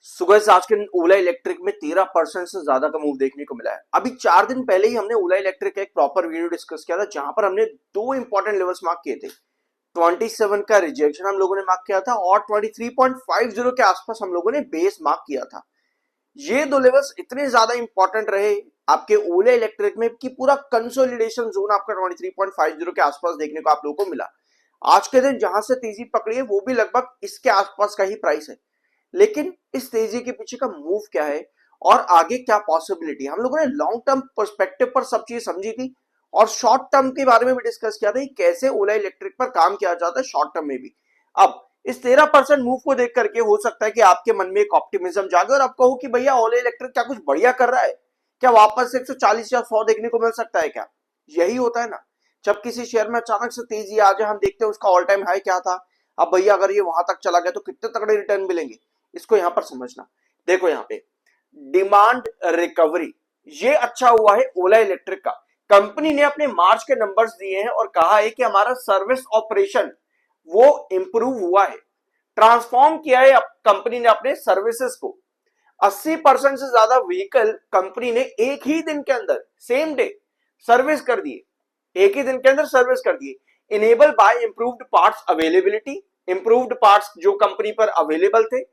सुबह से आज के दिन ओला इलेक्ट्रिक में 13% से ज्यादा का मूव देखने को मिला है। अभी 4 दिन पहले ही हमने ओला इलेक्ट्रिक का एक प्रॉपर वीडियो डिस्कस किया था, जहां पर हमने दो इंपॉर्टेंट लेवल्स मार्क किए थे। 27 का रिजेक्शन हम लोगों ने मार्क किया था और 23.50 के आसपास हम लोगों ने बेस मार्क किया था। ये दो लेवल्स इतने ज्यादा इंपॉर्टेंट रहे आपके ओला इलेक्ट्रिक में कि पूरा कंसोलिडेशन जोन आपका 23.50 के आसपास देखने को आप लोगों को मिला। आज के दिन जहां से तेजी पकड़ी है वो भी लगभग इसके आसपास का ही प्राइस है। लेकिन इस तेजी के पीछे का मूव क्या है और आगे क्या पॉसिबिलिटी, हम लोगों ने लॉन्ग टर्म पर्सपेक्टिव पर सब चीज समझी थी और शॉर्ट टर्म के बारे में भी डिस्कस किया था कि कैसे ओला इलेक्ट्रिक पर काम किया जाता है शॉर्ट टर्म में भी। अब इस 13% मूव को देख करके हो सकता है कि आपके मन में एक ऑप्टिमिज्म जागे और आप कहो कि भैया ओला इलेक्ट्रिक क्या कुछ बढ़िया कर रहा है, क्या वापस 140 या 100 देखने को मिल सकता है क्या। यही होता है ना, जब किसी शेयर में अचानक से तेजी आ जाए, हम देखते हैं उसका ऑल टाइम हाई क्या था। अब भैया अगर ये वहां तक चला गया तो कितने तगड़े रिटर्न मिलेंगे, इसको यहां पर समझना। देखो यहां पे डिमांड रिकवरी, ये अच्छा हुआ है ओला इलेक्ट्रिक का। कंपनी ने अपने मार्च के नंबर्स दिए हैं और कहा है कि हमारा सर्विस ऑपरेशन वो इंप्रूव हुआ है, ट्रांसफॉर्म किया है कंपनी ने अपने सर्विसेज को। 80% से ज्यादा व्हीकल कंपनी ने एक ही दिन के अंदर सेम डे सर्विस कर दिए, एक ही दिन के अंदर सर्विस कर दिए। Enable by improved parts availability, improved parts जो कंपनी पर अवेलेबल थे,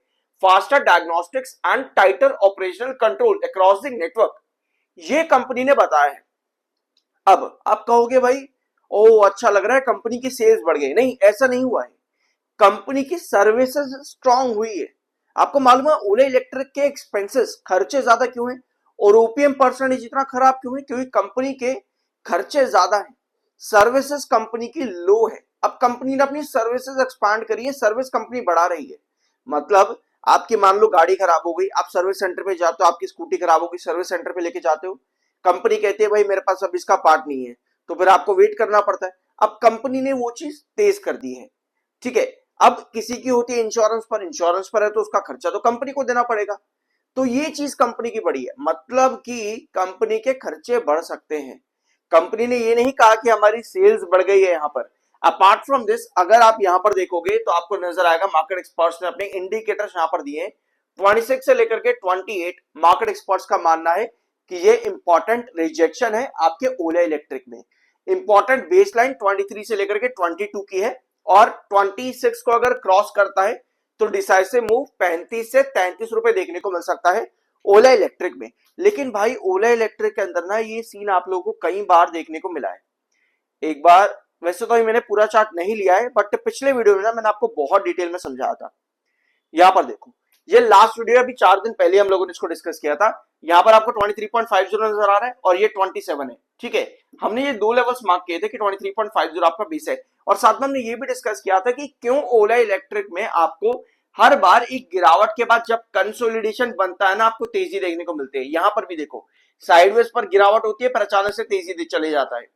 faster diagnostics and tighter operational control across the network, ये कंपनी ने बताया है। अब आप कहोगे भाई ओ अच्छा लग रहा है, कंपनी की सेल्स बढ़ गई। नहीं, ऐसा नहीं हुआ है, कंपनी की सर्विसेज स्ट्रांग हुई है। आपको मालूम है ओला इलेक्ट्रिक के एक्सपेंसेस खर्चे ज्यादा क्यों हैं और ओपीएम परसेंटेज इतना खराब क्यों है? क्योंकि कंपनी के खर्चे ज्यादा हैं, सर्विसेज कंपनी की लो है। अब कंपनी ने अपनी सर्विसेज एक्सपांड करी है, सर्विस कंपनी बढ़ा रही है। मतलब आपकी मान लो गाड़ी खराब हो गई, आप सर्विस सेंटर पे जाते हो, आपकी स्कूटी खराब हो गई, सर्विस सेंटर पे लेके जाते हो, कंपनी कहती है भाई मेरे पास अब इसका पार्ट नहीं है, तो फिर आपको वेट करना पड़ता है। अब कंपनी ने वो चीज तेज कर दी है, ठीक है। अब किसी की होती है इंश्योरेंस पर है तो उसका खर्चा तो कंपनी को देना पड़ेगा। तो ये चीज कंपनी की बढ़ी है, मतलब कि कंपनी के खर्चे बढ़ सकते हैं। कंपनी ने ये नहीं कहा कि हमारी सेल्स बढ़ गई है यहां पर। अपार्ट फ्रॉम दिस, अगर आप यहां पर देखोगे तो आपको नजर आएगा मार्केट एक्सपर्ट्स ने अपने इंडिकेटर्स यहां पर दिए हैं 26 से लेकर के 28। मार्केट एक्सपर्ट्स का मानना है कि ये इंपॉर्टेंट रिजेक्शन है आपके ओला इलेक्ट्रिक में। इंपॉर्टेंट बेसलाइन 23 से लेकर के 22 की है और 26 को अगर क्रॉस करता है तो डिसाइसिव मूव 35 से 33 रुपए देखने को मिल सकता है ओला इलेक्ट्रिक में। लेकिन भाई ओला इलेक्ट्रिक के अंदर ना ये सीन आप लोगों को कई बार देखने को मिला है। एक बार वैसे तो मैंने पूरा चार्ट नहीं लिया है, बट पिछले वीडियो में ना मैंने आपको बहुत डिटेल में समझाया था। यहां पर देखो, ये लास्ट वीडियो अभी 4 दिन पहले हम लोगों ने इसको डिस्कस किया था। यहां पर आपको 23.50 नजर आ रहा है और ये 27 है, ठीक है। हमने ये दो लेवल्स मार्क किए थे कि 23.50 आपका बेस है और साथ में हमने ये भी डिस्कस किया था कि क्यों ओला इलेक्ट्रिक में आपको हर बार एक गिरावट के बाद जब कंसोलिडेशन बनता है ना आपको तेजी देखने को मिलती है। यहां पर भी देखो, साइडवेज पर गिरावट होती है पर अचानक से तेजी चले जाता है,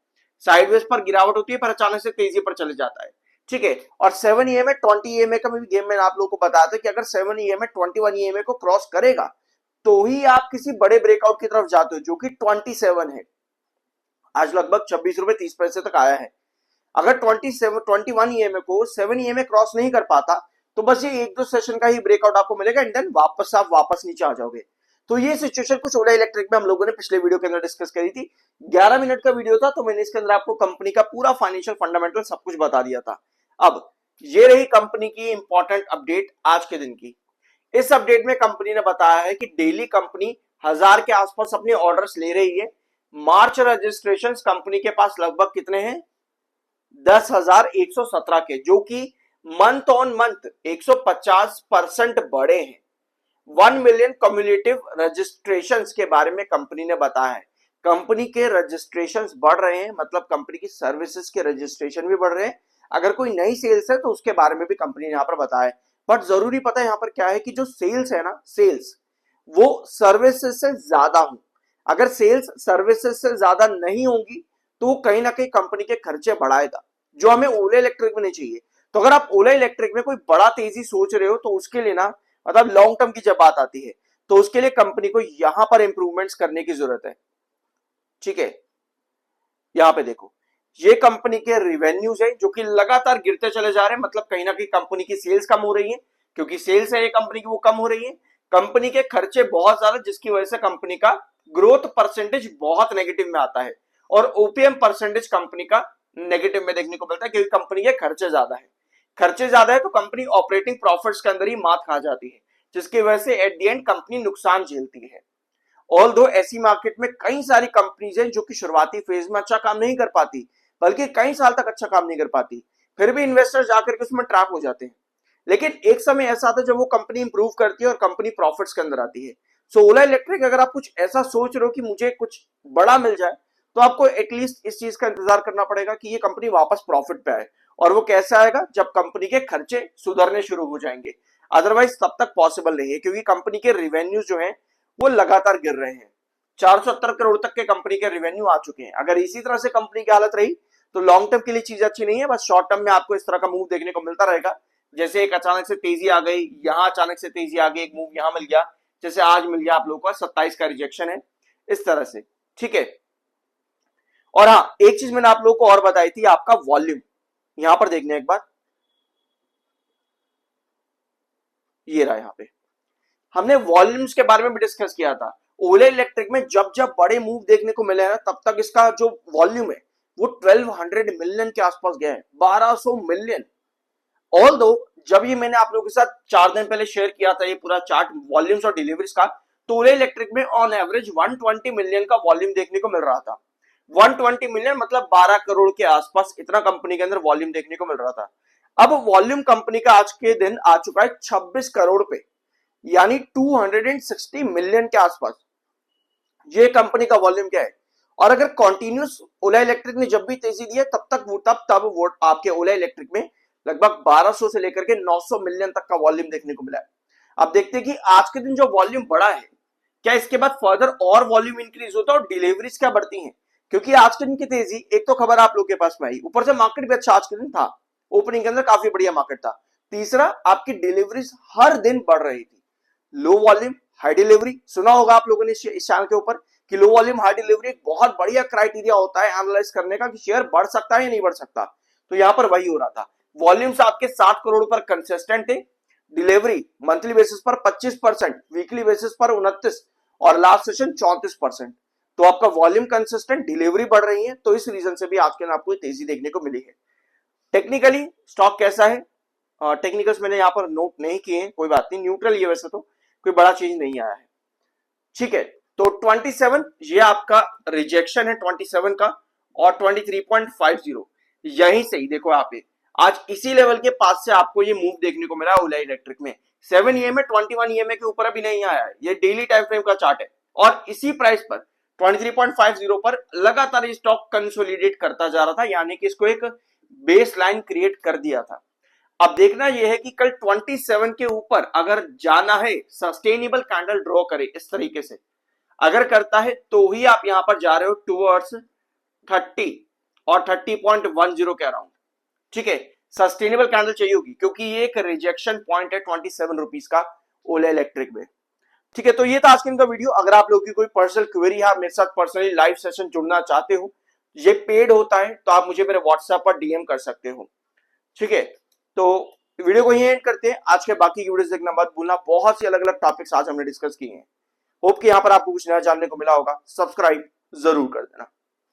साइडवेज पर गिरावट होती है पर अचानक से तेजी पर चले जाता है, ठीक है। और 7 ईएमए 20 ईएमए का भी गेम मैंने आप लोगों को बताया था कि अगर 7 ईएमए 21 ईएमए को क्रॉस करेगा तो ही आप किसी बड़े ब्रेकआउट की तरफ जाते हो, जो कि 27 है। आज लगभग 26 रुपए 30 पैसे तक आया है। अगर 21 ईएमए को 7 ईएमए क्रॉस नहीं कर पाता तो बस ये एक दो सेशन का ही ब्रेकआउट आपको मिलेगा एंड देन वापस आप वापस नीचे आ जाओगे। तो ये सिचुएशन कुछ ओला इलेक्ट्रिक में हम लोगों ने पिछले वीडियो के अंदर डिस्कस करी थी। 11 मिनट का वीडियो था, तो मैंने इसके अंदर आपको कंपनी का पूरा फाइनेंशियल फंडामेंटल सब कुछ बता दिया था। अब ये रही कंपनी की इंपॉर्टेंट अपडेट आज के दिन की। इस अपडेट में कंपनी ने बताया है कि डेली कंपनी 1000 के आसपास अपने ऑर्डर्स ले रही है। मार्च रजिस्ट्रेशन कंपनी के पास लगभग कितने हैं, 10,117 के, जो कि मंथ ऑन मंथ 150% बढ़े हैं। 1 मिलियन कम्युलेटिव रजिस्ट्रेशंस के बारे में कंपनी ने बताया है। कंपनी के रजिस्ट्रेशंस बढ़ रहे हैं, मतलब कंपनी की सर्विसेज के रजिस्ट्रेशन भी बढ़ रहे हैं। अगर कोई नई सेल्स है तो उसके बारे में भी कंपनी ने यहां पर बताया है। बट जरूरी पता है यहां पर क्या है कि जो सेल्स है ना, सेल्स वो सर्विसेज से ज्यादा हो। अगर सेल्स सर्विसेज से ज्यादा नहीं होंगी तो कहीं ना कहीं कंपनी के खर्चे बढ़ाएगा, जो हमें ओला इलेक्ट्रिक में नहीं चाहिए। तो अगर आप ओला इलेक्ट्रिक में कोई बड़ा तेजी सोच रहे हो तो उसके लिए ना, मतलब लॉन्ग टर्म की जब बात आती है तो उसके लिए कंपनी को यहां पर इंप्रूवमेंट्स करने की जरूरत है, ठीक है। यहां पे देखो, ये कंपनी के रिवेन्यूज है जो कि लगातार गिरते चले जा रहे हैं, मतलब कहीं ना कहीं कंपनी की सेल्स कम हो रही है, क्योंकि सेल्स है ये कंपनी की वो कम हो रही है। कंपनी के खर्चे बहुत ज्यादा, जिसकी वजह से कंपनी का ग्रोथ परसेंटेज बहुत नेगेटिव में आता है और ओपीएम परसेंटेज कंपनी का नेगेटिव में देखने को मिलता है, क्योंकि कंपनी के खर्चे ज्यादा है। खर्चे ज्यादा है तो कंपनी ऑपरेटिंग प्रॉफिट्स के अंदर ही मात खा जाती है, जिसकी वजह से एट द एंड कंपनी नुकसान झेलती है। ऑल दो ऐसी मार्केट में कई सारी कंपनीज हैं जो कि शुरुआती फेज में अच्छा काम नहीं कर पाती, बल्कि कई साल तक अच्छा काम नहीं कर पाती, फिर भी इन्वेस्टर्स जाकर के उसमें ट्रैप हो जाते हैं। लेकिन एक समय ऐसा आता है जब वो कंपनी इंप्रूव करती है और कंपनी प्रॉफिट्स के अंदर आती है। सो ओला इलेक्ट्रिक, अगर आप कुछ ऐसा सोच रहे हो कि मुझे कुछ बड़ा मिल जाए, तो आपको एटलीस्ट इस चीज का इंतजार करना पड़ेगा कि ये कंपनी वापस प्रॉफिट पे आए। और वो कैसे आएगा? जब कंपनी के खर्चे सुधरने शुरू हो जाएंगे। अदरवाइज तब तक पॉसिबल नहीं है, क्योंकि कंपनी के रिवेन्यू जो है वो लगातार गिर रहे हैं। 470 करोड़ तक के कंपनी के रेवेन्यू आ चुके हैं। अगर इसी तरह से कंपनी की हालत रही तो लॉन्ग टर्म के लिए चीज अच्छी नहीं है। बस शॉर्ट टर्म में आपको इस तरह का मूव देखने को मिलता रहेगा, जैसे एक अचानक से तेजी आ गई, यहां अचानक से तेजी आ गई, एक मूव यहां मिल गया, जैसे आज मिल गया आप लोगों का 27 का रिजेक्शन है, इस तरह से। ठीक है। और हाँ, एक चीज मैंने आप लोगों को और बताई थी, आपका वॉल्यूम। यहां पर देखने एक बार, ये रहा, यहां पे हमने वॉल्यूम्स के बारे में भी डिस्कस किया था। ओला इलेक्ट्रिक में जब जब बड़े मूव देखने को मिले हैं, तब तक इसका जो वॉल्यूम है वो 1200 मिलियन के आसपास गया है, 1200 मिलियन। ऑल दो जब ये मैंने आप लोगों के साथ 4 दिन पहले शेयर किया था ये पूरा चार्ट वॉल्यूम्स और डिलीवरीज का, तो ओला इलेक्ट्रिक में ऑन एवरेज 120 मिलियन का वॉल्यूम देखने को मिल रहा था। 120 मिलियन मतलब 12 करोड़ के आसपास, इतना कंपनी के अंदर वॉल्यूम देखने को मिल रहा था। अब वॉल्यूम कंपनी का आज के दिन आ चुका है 26 करोड़ पे, यानी 260 मिलियन के आसपास। ये कंपनी का वॉल्यूम क्या है। और अगर कॉन्टिन्यूस ओला इलेक्ट्रिक ने जब भी तेजी दी है, तब वो आपके ओला इलेक्ट्रिक में लगभग 1200 से लेकर के 900 मिलियन तक का वॉल्यूम देखने को मिला है। अब देखते हैं कि आज के दिन जो वॉल्यूम बढ़ा है, क्या इसके बाद फर्दर और वॉल्यूम इंक्रीज होता है और डिलीवरीज क्या बढ़ती हैं। क्योंकि आज के दिन की तेजी, एक तो खबर आप लोग के पास में आई, ऊपर से मार्केट भी अच्छा आज के दिन था, ओपनिंग के अंदर काफी बढ़िया मार्केट था। तीसरा, आपकी डिलीवरीज हर दिन बढ़ रही थी। लो वॉल्यूम हाई डिलीवरी, सुना होगा आप लोगों ने इस चैनल के ऊपर कि लो वॉल्यूम हाई डिलीवरी एक बहुत बढ़िया क्राइटेरिया होता है एनालाइज करने का कि शेयर बढ़ सकता है या नहीं बढ़ सकता। तो यहां पर वही हो रहा था। वॉल्यूम्स आपके 60 करोड़ पर कंसिस्टेंट थे, डिलीवरी मंथली बेसिस पर 25%, वीकली बेसिस पर 29 और लास्ट सेशन 34%। तो आपका वॉल्यूम कंसिस्टेंट, डिलीवरी बढ़ रही है, तो इस रीजन से भी आज के दिन आपको तेजी देखने को मिली है। टेक्निकली स्टॉक कैसा है, टेक्निकल्स मैंने यहां पर नोट नहीं किए हैं, कोई बात नहीं, न्यूट्रल ये, वैसे तो कोई बड़ा चीज नहीं आया है। ठीक है। तो 27 ये आपका रिजेक्शन है 27 का, और 23.50 यहीं से ही देखो आप, आज इसी लेवल के पास से आपको ये मूव देखने को मिला ओला इलेक्ट्रिक में। 7 ईएमए 21 ईएमए के ऊपर अभी नहीं आया है, ये डेली टाइम फ्रेम का चार्ट है, और इसी प्राइस पर 23.50 पर लगातार ये स्टॉक कंसोलिडेट करता जा रहा था, यानी कि इसको एक बेस लाइन क्रिएट कर दिया था। अब देखना यह है कि कल 27 के ऊपर अगर जाना है, सस्टेनेबल कैंडल ड्रॉ करे इस तरीके से, अगर करता है तो ही आप यहां पर जा रहे हो टूवर्ड्स 30 और 30.10 के अराउंड। ठीक है, सस्टेनेबल कैंडल चाहिए होगी, क्योंकि ये एक रिजेक्शन पॉइंट है 27 रुपीज का ओला इलेक्ट्रिक में। ठीक है, तो ये था आज का इनका वीडियो। अगर आप लोगों की कोई पर्सनल क्वेरी है, मेरे साथ पर्सनली लाइव सेशन जुड़ना चाहते हो, ये पेड होता है, तो आप मुझे मेरे व्हाट्सएप पर डीएम कर सकते हो। ठीक है, तो वीडियो को यहीं एंड करते हैं। आज के बाकी की वीडियोस देखना मत भूलना, बहुत सी अलग अलग टॉपिक्स आज हमने डिस्कस किए हैं। होप कि यहाँ पर आपको कुछ नया जानने को मिला होगा। सब्सक्राइब जरूर कर देना।